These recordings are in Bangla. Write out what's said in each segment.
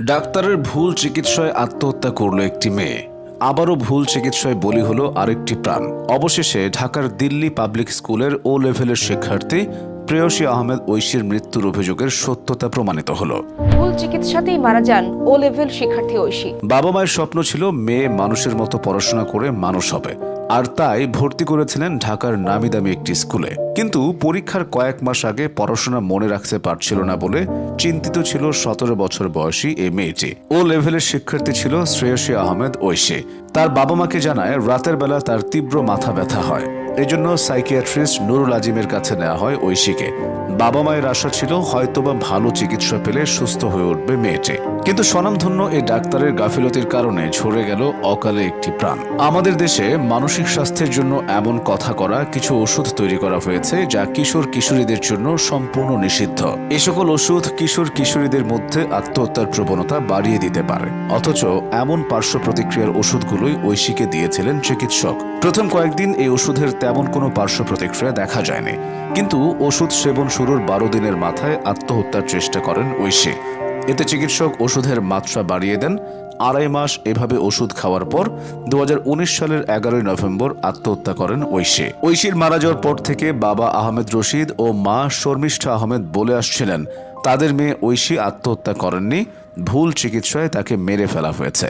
ডাক্তারের ভুল চিকিৎসায় আত্মহত্যা করল একটি মেয়ে। আবারও ভুল চিকিৎসায় বলি হলো আরেকটি প্রাণ। অবশেষে ঢাকার দিল্লি পাবলিক স্কুলের ও লেভেলের শিক্ষার্থী প্রেয়সী আহমেদ ঐশীর মৃত্যুর অভিযোগের সত্যতা প্রমাণিত হলো। ভুল চিকিৎসাতেই মারা যান ও লেভেল শিক্ষার্থী ঐশী। বাবা মায়ের স্বপ্ন ছিল মেয়ে মানুষের মতো পড়াশোনা করে মানুষ হবে, আর তাই ভর্তি করেছিলেন ঢাকার নামি দামি একটি স্কুলে। কিন্তু পরীক্ষার কয়েক মাস আগে পড়াশোনা মনে রাখতে পারছিল না বলে চিন্তিত ছিল 17 বছর বয়সী এই মেয়েটি। ও লেভেলের শিক্ষার্থী ছিল প্রেয়সী আহমেদ ঐশী। তার বাবা মাকে জানায় রাতের বেলা তার তীব্র মাথা ব্যথা হয়, এজন্য সাইকিয়াট্রিস্ট নুরুল আজিমের কাছে নেওয়া হয় ঐশীকে। বাবা মায়ের আশা ছিল হয়তোবা ভালো চিকিৎসা পেলে সুস্থ হয়ে উঠবে মেয়েটি। কিন্তু স্বনামধন্য এই ডাক্তারের গাফিলতির কারণে ঝরে গেল অকালে একটি প্রাণ। আমাদের দেশে মানসিক স্বাস্থ্যের জন্য এমন কথা করা কিছু ওষুধ তৈরি করা হয়েছে যা কিশোর কিশোরীদের জন্য সম্পূর্ণ নিষিদ্ধ। এ সকল ওষুধ কিশোর কিশোরীদের মধ্যে আত্মহত্যার প্রবণতা বাড়িয়ে দিতে পারে। অথচ এমন পার্শ্ব প্রতিক্রিয়ার ওষুধগুলোই ঐশীকে দিয়েছিলেন চিকিৎসক। প্রথম কয়েকদিন এই ওষুধের তেমন কোনো পার্শ্ব প্রতিক্রিয়া দেখা যায়নি, কিন্তু ওষুধ সেবন শুরুর 12 দিনের মাথায় আত্মহত্যার চেষ্টা করেন ঐশী। এতে চিকিৎসক ওষুধের মাত্রা বাড়িয়ে দেন। 2.5 মাস এভাবে ওষুধ খাওয়ার পর 2019 সালের 11 নভেম্বর আত্মহত্যা করেন ঐশী। ঐশীর মারা যাওয়ার পর থেকে বাবা আহমেদ রশিদ ও মা শর্মিষ্ঠা আহমেদ বলে আসছিলেন তাদের মেয়ে ঐশী আত্মহত্যা করেননি, ভুল চিকিৎসায় তাকে মেরে ফেলা হয়েছে।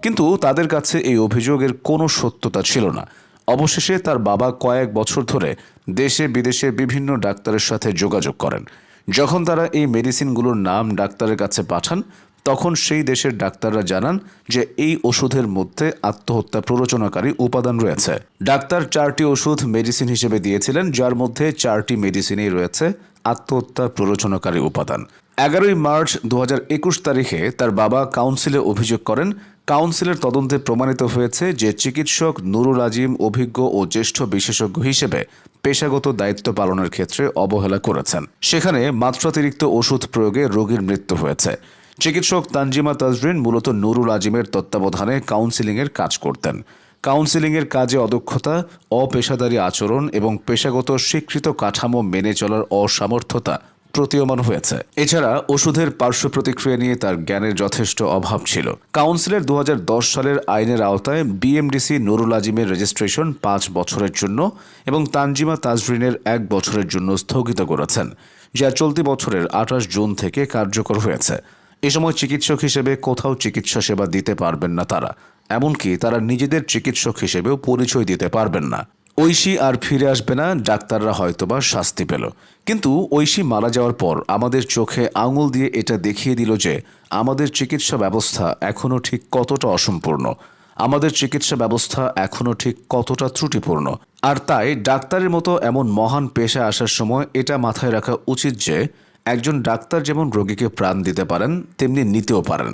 কিন্তু তাদের কাছে এই অভিযোগের কোনো সত্যতা ছিল না। অবশেষে তার বাবা কয়েক বছর ধরে দেশে বিদেশে বিভিন্ন ডাক্তারের সাথে যোগাযোগ করেন। যখন তারা এই মেডিসিনগুলোর নাম ডাক্তারের কাছে পাঠান, তখন সেই দেশের ডাক্তাররা জানান যে এই ওষুধের মধ্যে আত্মহত্যা প্ররোচনাকারী উপাদান রয়েছে। ডাক্তার 4টি ওষুধ মেডিসিন হিসেবে দিয়েছিলেন, যার মধ্যে 4টি মেডিসিনেই রয়েছে আত্মহত্যা প্ররোচনাকারী উপাদান। 11 মার্চ 2021 তারিখে তার বাবা কাউন্সিলে অভিযোগ করেন। কাউন্সিলের তদন্তে প্রমাণিত হয়েছে যে চিকিৎসক নুরুল আজিম অভিজ্ঞ ও জ্যেষ্ঠ বিশেষজ্ঞ হিসেবে পেশাগত দায়িত্ব পালনের ক্ষেত্রে অবহেলা করেছেন। সেখানে মাত্রাতিরিক্ত ওষুধ প্রয়োগে রোগীর মৃত্যু হয়েছে। চিকিৎসক তানজিমা তাজরিন মূলত নুরুল আজিমের তত্ত্বাবধানে কাউন্সিলিংয়ের কাজ করতেন। কাউন্সিলিংয়ের কাজে অদক্ষতা, অপেশাদারী আচরণ এবং পেশাগত স্বীকৃত কাঠামো মেনে চলার অসামর্থ্যতা প্রতীয়মান হয়েছে। এছাড়া ওষুধের পার্শ্ব প্রতিক্রিয়া নিয়ে তার জ্ঞানের যথেষ্ট অভাব ছিল। কাউন্সিলের 2010 সালের আইনের আওতায় বিএমডিসি নুরুল আজিমের রেজিস্ট্রেশন 5 বছরের জন্য এবং তানজিমা তাজরিনের 1 বছরের জন্য স্থগিত করেছেন, যা চলতি বছরের 28 জুন থেকে কার্যকর হয়েছে। এ সময় চিকিৎসক হিসেবে কোথাও চিকিৎসা সেবা দিতে পারবেন না তারা, এমনকি তারা নিজেদের চিকিৎসক হিসেবেও পরিচয় দিতে পারবেন না। ঐশী আর ফিরে আসবে না, ডাক্তাররা হয়তোবা শাস্তি পেল। কিন্তু ঐশী মারা যাওয়ার পর আমাদের চোখে আঙুল দিয়ে এটা দেখিয়ে দিল যে আমাদের চিকিৎসা ব্যবস্থা এখনও ঠিক কতটা অসম্পূর্ণ, আমাদের চিকিৎসা ব্যবস্থা এখনও ঠিক কতটা ত্রুটিপূর্ণ। আর তাই ডাক্তারের মতো এমন মহান পেশায় আসার সময় এটা মাথায় রাখা উচিত যে একজন ডাক্তার যেমন রোগীকে প্রাণ দিতে পারেন, তেমনি নিতেও পারেন।